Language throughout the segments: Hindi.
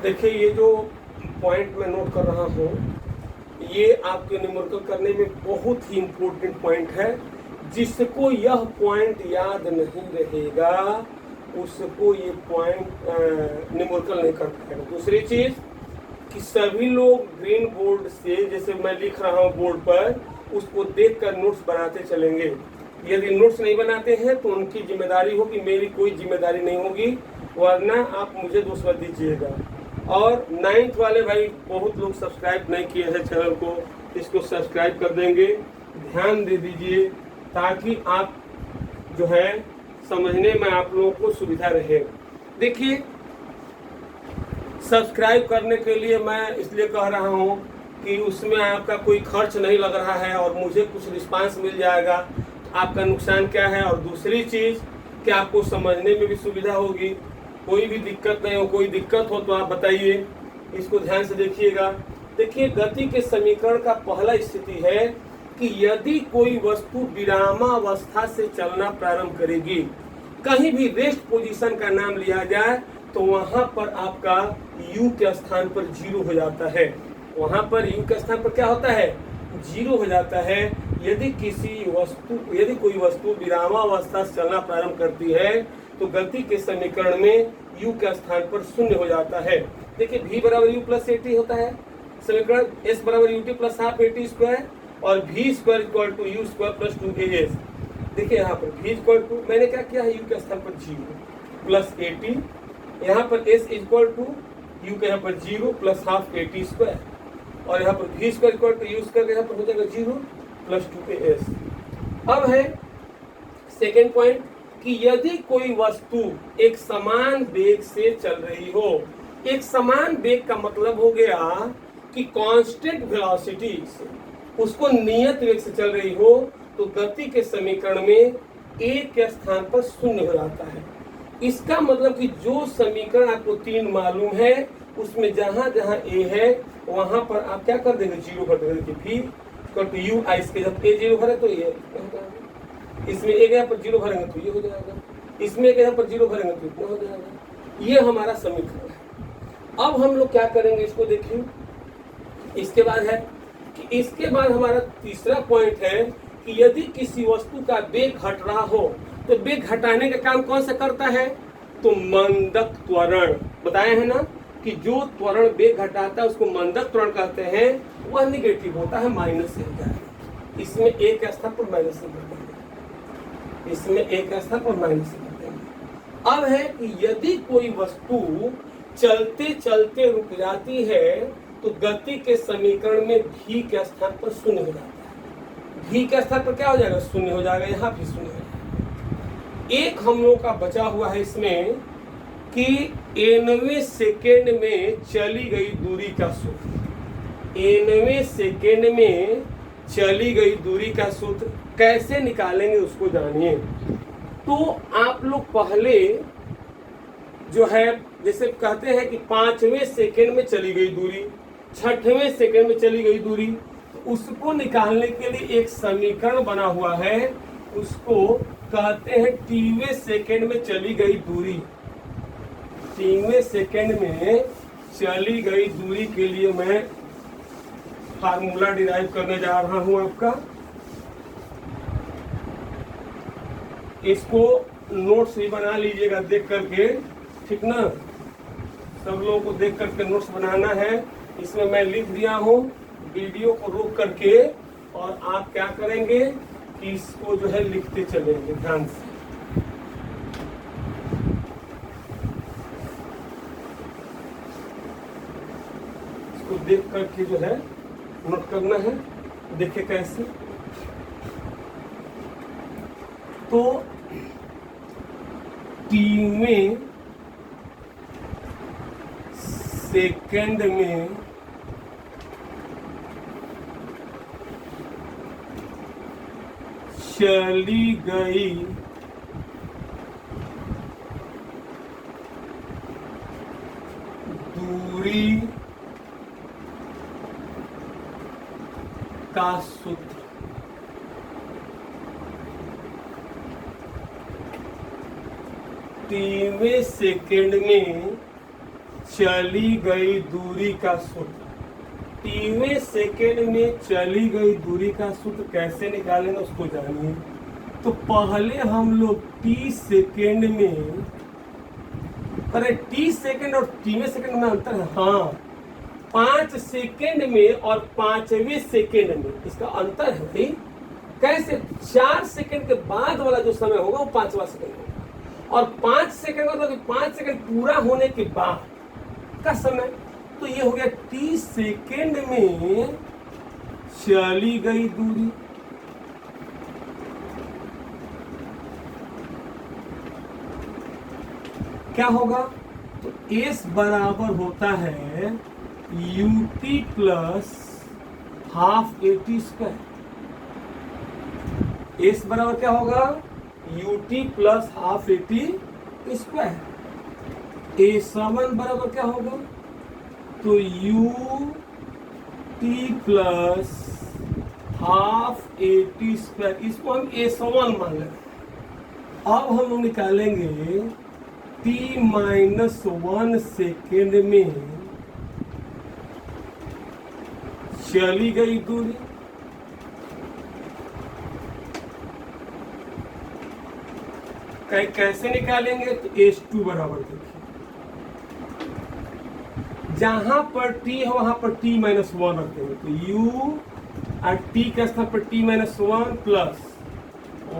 देखिए ये जो पॉइंट मैं नोट कर रहा हूँ, ये आपके न्यूमेरिकल करने में बहुत ही इम्पोर्टेंट पॉइंट है। जिसको यह पॉइंट याद नहीं रहेगा उसको ये पॉइंट न्यूमेरिकल नहीं कर पाएगा। दूसरी चीज कि सभी लोग ग्रीन बोर्ड से, जैसे मैं लिख रहा हूँ बोर्ड पर, उसको देखकर नोट्स बनाते चलेंगे। यदि नोट्स नहीं बनाते हैं तो उनकी जिम्मेदारी होगी, मेरी कोई जिम्मेदारी नहीं होगी, वरना आप मुझे दोष मत दीजिएगा। और 9th वाले भाई बहुत लोग सब्सक्राइब नहीं किए हैं चैनल को, इसको सब्सक्राइब कर देंगे, ध्यान दे दीजिए ताकि आप जो है समझने में आप लोगों को सुविधा रहे। देखिए सब्सक्राइब करने के लिए मैं इसलिए कह रहा हूँ कि उसमें आपका कोई खर्च नहीं लग रहा है और मुझे कुछ रिस्पांस मिल जाएगा, तो आपका नुकसान क्या है। और दूसरी चीज़ कि आपको समझने में भी सुविधा होगी, कोई भी दिक्कत नहीं हो, कोई दिक्कत हो तो आप बताइए, इसको ध्यान से देखिएगा। देखिए गति के समीकरण का पहला स्थिति है कि यदि कोई वस्तु विरामावस्था से चलना प्रारंभ करेगी, कहीं भी रेस्ट पोजीशन का नाम लिया जाए तो वहां पर आपका u के स्थान पर 0 हो जाता है। वहां पर u के स्थान पर क्या होता है, 0 हो जाता है। यदि कोई वस्तु विरामावस्था से चलना प्रारंभ करती है तो गति के समीकरण में u के स्थान पर 0 हो जाता है। देखिए v बराबर u प्लस at होता है समीकरण, s बराबर ut plus half at square और v square equal to u square plus 2as। देखिए यहाँ पर v इक्वल टू, मैंने क्या किया है, u के स्थान पर 0 प्लस at, यहाँ पर s इक्वल टू u के यहाँ पर 0 प्लस हाफ at स्क्वायर, और यहाँ पर v square equal to u square के यहाँ पर हो जाएगा 0 प्लस 2as। अब है सेकेंड पॉइंट कि यदि कोई वस्तु एक समान वेग से चल रही हो, एक समान वेग का मतलब हो गया कि कांस्टेंट वेलोसिटी से, उसको नियत वेग से चल रही हो, तो गति के समीकरण में a के स्थान पर 0 हो जाता है। इसका मतलब कि जो समीकरण आपको 3 मालूम है उसमें जहां जहां a है वहां पर आप क्या कर देंगे, 0 कर देंगे। v इक्वल टू u, इसके जब a 0 भरे तो ये, इसमें एक यहाँ पर 0 भरेंगे तो ये हो जाएगा, इसमें एक यहाँ पर 0 भरेंगे तो इतना हो जाएगा। ये हमारा समीकरण है। अब हम लोग क्या करेंगे इसको देखिए। इसके बाद है कि इसके बाद हमारा तीसरा पॉइंट है कि यदि किसी वस्तु का वेग घट रहा हो तो वेग घटाने का काम कौन सा करता है, तो मंदक त्वरण। बताए हैं ना कि जो त्वरण वेग घटाता है उसको मंदक त्वरण कहते हैं, वह निगेटिव होता है, माइनस से होता है। इसमें एक स्थान पर माइनस से करते हैं, इसमें एक स्थान पर माइनस से करते हैं। अब है कि यदि कोई वस्तु चलते चलते रुक जाती है तो गति के समीकरण में v के स्थान पर 0 हो जाता है। v के स्थान पर क्या हो जाएगा, 0 हो जाएगा, यहाँ भी 0 हो जाएगा। एक हम लोग का बचा हुआ है इसमें कि 9वें सेकेंड में चली गई दूरी का सूत्र, 9वें सेकेंड में चली गई दूरी का सूत्र कैसे निकालेंगे उसको जानिए। तो आप लोग पहले जो है जैसे कहते हैं कि 5वें सेकेंड में चली गई दूरी, 6वें सेकेंड में चली गई दूरी, तो उसको निकालने के लिए एक समीकरण बना हुआ है, उसको कहते हैं टीवें सेकेंड में चली गई दूरी। 3वें सेकेंड में चली गई दूरी के लिए मैं फार्मूला डिराइव करने जा रहा हूं आपका। इसको नोट्स भी बना लीजिएगा देख करके, ठीक ना, सब लोगों को देख करके नोट्स बनाना है। इसमें मैं लिख दिया हूँ, वीडियो को रोक करके, और आप क्या करेंगे कि इसको जो है लिखते चलेंगे ध्यान से। इसको देख करके जो है नोट करना है। देखिए कैसे, तो टीवें सेकेंड में चली गई दूरी का सूत्र। तीनवें सेकेंड में चली गई दूरी का सूत्र। टीवें सेकेंड में चली गई दूरी का सूत्र कैसे निकालेंगे उसको जानिए। तो पहले हम लोग टी सेकेंड में, अरे टी सेकेंड और टीवें सेकेंड में अंतर है, हाँ 5 सेकेंड में और 5वें सेकेंड में इसका अंतर है भाई। कैसे? 4 सेकेंड के बाद वाला जो समय होगा वो 5वां सेकेंड होगा, और 5 सेकेंड मतलब 5 सेकेंड पूरा होने के बाद का समय। तो ये हो गया टी सेकेंड में चली गई दूरी। क्या होगा? तो एस बराबर होता है UT plus half AT square. S बराबर क्या होगा? UT plus half AT square. A सवन बराबर क्या होगा? तो U T plus half AT square, इसको हम ए सवन मान लें। अब हम निकालेंगे टी माइनस 1 सेकेंड में चली गई दूरी। कैसे निकालेंगे? तो H2 बराबर देखिए, जहां पर t है वहां पर t माइनस 1 रख देंगे। तो u और t के स्थान पर t minus 1 plus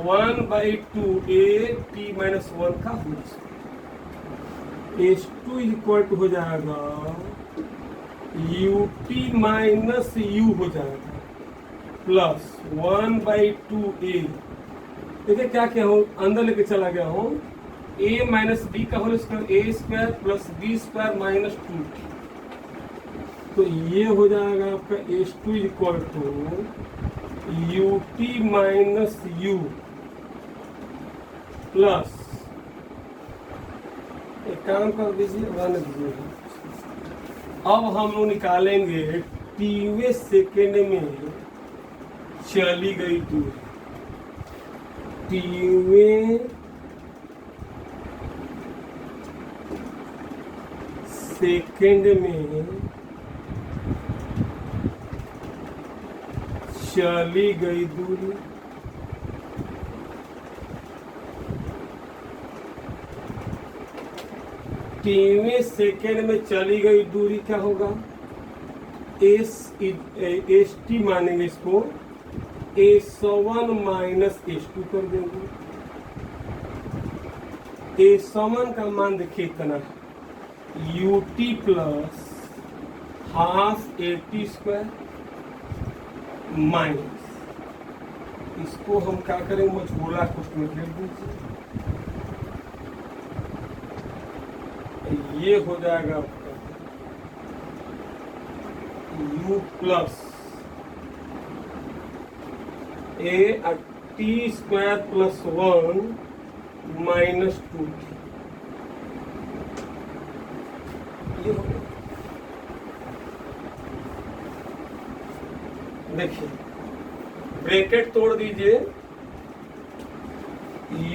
1/2 a t minus 1 का whole square. H2 equal to हो जाएगा ut माइनस u हो जाएगा प्लस 1/2 a। देखिए क्या क्या हो, अंदर लेके चला गया हूँ, a माइनस बी का whole square A square plus B square minus 2t। तो ये हो जाएगा आपका H2 equal to ut minus u plus, एक काम कर दीजिए, रहने दीजिए। अब हम लोग निकालेंगे टीवें सेकेंड में चली गई दूरी। टीवें सेकेंड में चली गई दूरी। टीवें सेकेंड में चली गई दूरी क्या होगा? एस टी मानेंगे इसको, A7 माइनस H2 कर देंगे। A7 का मान देखिए इतना, ut plus half AT square minus, इसको हम क्या करेंगे, मजबूला कुछ में लिख दीजिए। ये हो जाएगा आपका u plus a T square plus 1 minus 2। ये हो गया। देखिए ब्रैकेट तोड़ दीजिए,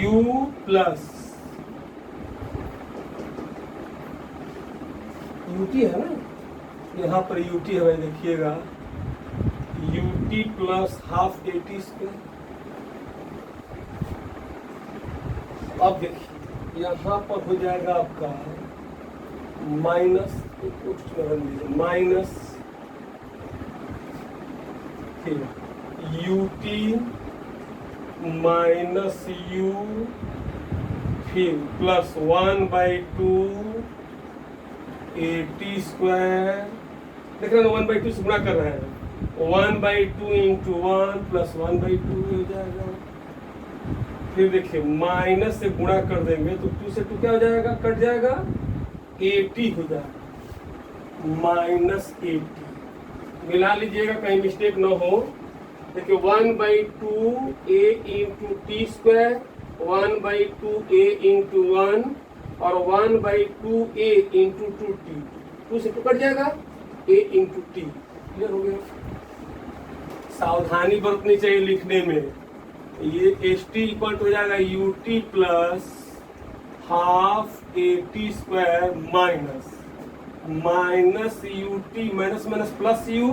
u प्लस यूटी है ना, यहाँ पर यूटी है भाई, देखिएगा UT plus half AT square. अब देखिए यहाँ पर हो जाएगा आपका minus, minus UT minus you फिर प्लस 1/2 एटी स्क्वायर। देख रहे हैं 1/2 से गुणा कर रहे हैं, 1/2 इंटू 1 प्लस 1/2 हो जाएगा। फिर देखिए माइनस से गुणा कर देंगे तो 2 से 2 क्या हो जाएगा, कट जाएगा, 80 हो जाएगा, माइनस 80। मिला लीजिएगा कहीं मिस्टेक ना हो। देखिए 1/2 a into T square, 1/2 a into 1 और 1/2 a इंटू 2t, 2 से 2 कट जाएगा, a इंटू टी। क्लियर हो गया। सावधानी बरतनी चाहिए लिखने में। ये एस टी इक्वल हो जाएगा you T plus half AT square minus minus U T minus minus plus you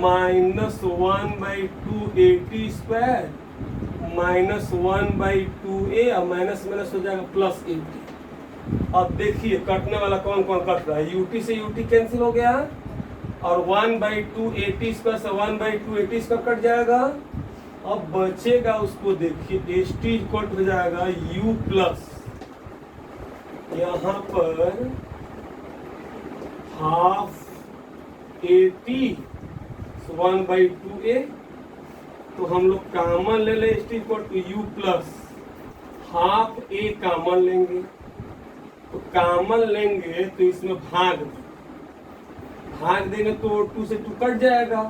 minus 1/2 square minus 1/2 और माइनस माइनस हो जाएगा प्लस ए टी। अब देखिए कटने वाला कौन कौन कट रहा है, यूटी से यूटी कैंसिल हो गया और 1/2 ए स्क्वायर से 1/2 ए स्क्वायर कट जाएगा। अब बचेगा उसको देखिए एस टी कट हो जाएगा यू प्लस यहाँ पर हाफ ए टी 1/2 तो हम लोग कॉमन ले ले S T equal to U plus half A common लेंगे, तो कॉमन लेंगे तो इसमें भाग देंगे तो 2 से 2 कट जाएगा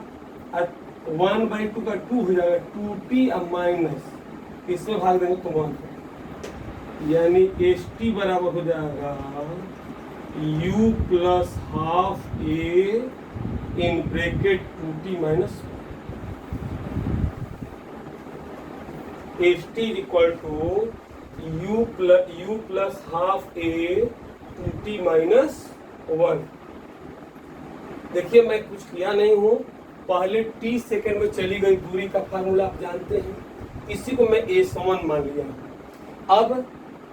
और 1/2 का 2 हो जाएगा 2t और माइनस इसमें भाग देंगे तो 1 यानी एस टी बराबर हो जाएगा u plus half A in bracket 2t minus S T equal to U plus half A 2t minus 1। देखिए मैं कुछ किया नहीं हूँ, पहले t सेकेंड में चली गई दूरी का फार्मूला आप जानते हैं, इसी को मैं a1 मान लिया। अब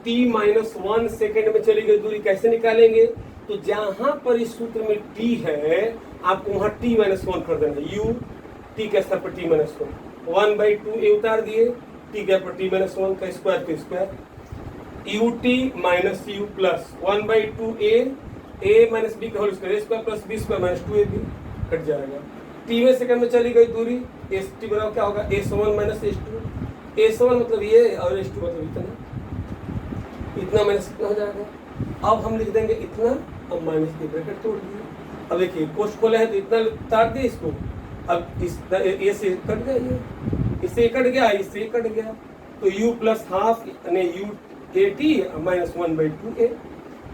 t माइनस 1 सेकेंड में चली गई दूरी कैसे निकालेंगे, तो जहां पर इस सूत्र में t है आपको वहां t माइनस 1 कर देना, u t के स्थान पर t माइनस 1 1/2 a उतार दिए, t के पर t माइनस 1 का स्क्वायर तो square u t minus u plus 1/2 a minus B का whole square square plus B square minus 2ab cut जाएगा। टी में सेकंड में चली गई दूरी एस टी बराबर क्या होगा s1 माइनस s2, s1 मतलब ये और s2 मतलब इतना माइनस कितना हो जाएगा। अब हम लिख देंगे इतना, अब माइनस की ब्रैकेट तोड़ दिए। अब देखिए कोष्ठ खोले हैं तो इतना उतार दिए इसको, अब इस ये से कट गया, ये इससे कट गया, इससे कट गया, तो u प्लस हाफ यानी u A T minus 1/2 a,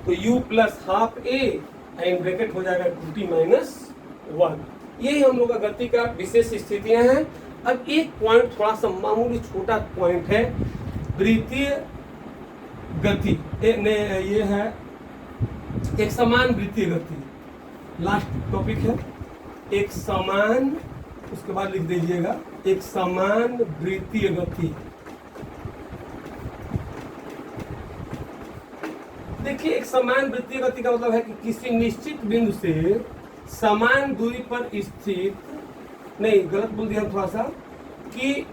तो u plus half a in bracket हो जाएगा 2t माइनस 1। यही हम लोग का गति का विशेष स्थितियां हैं। अब एक पॉइंट थोड़ा सा मामूली छोटा पॉइंट है, वृत्तीय गति ये है एक समान वृत्तीय गति, लास्ट टॉपिक है एक समान, उसके बाद लिख दीजिएगा एक समान वृत्तीय गति। देखिए एक समान वृत्तीय गति का मतलब है कि किसी निश्चित बिंदु से समान दूरी पर स्थित, नहीं गलत बोल दिया थोड़ा सा, कि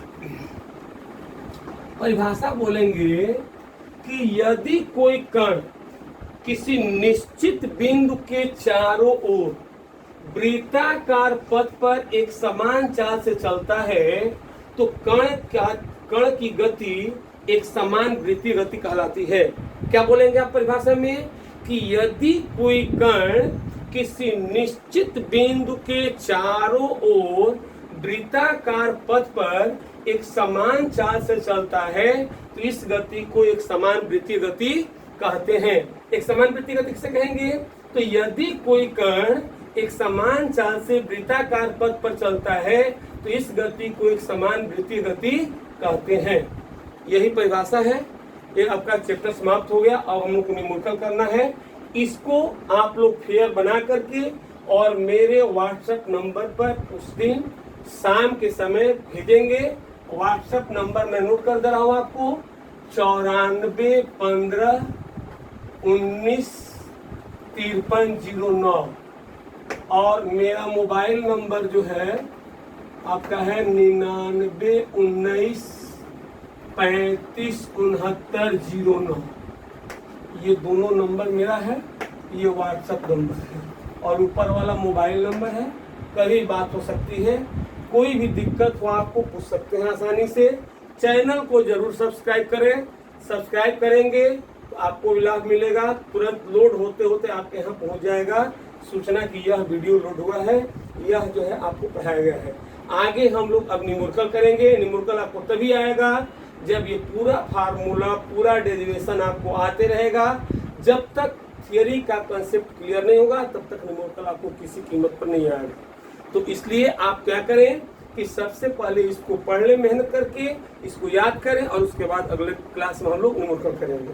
परिभाषा बोलेंगे कि यदि कोई कण किसी निश्चित बिंदु के चारों ओर वृत्ताकार पथ पर एक समान चाल से चलता है तो कण की गति एक समान वृत्तीय गति कहलाती है। क्या बोलेंगे आप परिभाषा में कि यदि कोई कण किसी निश्चित बिंदु के चारों ओर वृत्ताकार पथ पर एक समान चाल से चलता है तो इस गति को एक समान वृत्तीय गति कहते हैं। एक समान वृत्तीय गति किसे कहेंगे, तो यदि कोई कण एक समान चाल से वृत्ताकार पथ पर चलता है तो इस गति को एक समान वृत्तीय गति कहते हैं। यही परिभाषा है। ये आपका चैप्टर समाप्त हो गया। अब हम लोग को न्यूमेरिकल करना है। इसको आप लोग फेयर बना करके और मेरे व्हाट्सएप नंबर पर उस दिन शाम के समय भेजेंगे। व्हाट्सएप नंबर मैं नोट कर दे रहा हूँ आपको, 94 15 19 5309, और मेरा मोबाइल नंबर जो है आपका है 99 19 35 69 09। ये दोनों नंबर मेरा है, ये व्हाट्सएप नंबर है और ऊपर वाला मोबाइल नंबर है। कभी बात हो सकती है, कोई भी दिक्कत हो आपको पूछ सकते हैं आसानी से। चैनल को जरूर सब्सक्राइब करें, सब्सक्राइब करेंगे तो आपको लाभ मिलेगा। तुरंत लोड होते होते आपके यहाँ पहुँच जाएगा सूचना कि यह वीडियो लोड हुआ है, यह जो है आपको पढ़ाया गया है। आगे हम लोग अब न्यूमेरिकल करेंगे। न्यूमेरिकल आपको तभी आएगा जब ये पूरा फार्मूला, पूरा डेरिवेशन आपको आते रहेगा। जब तक थियरी का कंसेप्ट क्लियर नहीं होगा तब तक न्यूमेरिकल आपको किसी कीमत पर नहीं आएगा। तो इसलिए आप क्या करें कि सबसे पहले इसको पढ़ लें मेहनत करके, इसको याद करें और उसके बाद अगले क्लास में हम लोग न्यूमेरिकल करेंगे।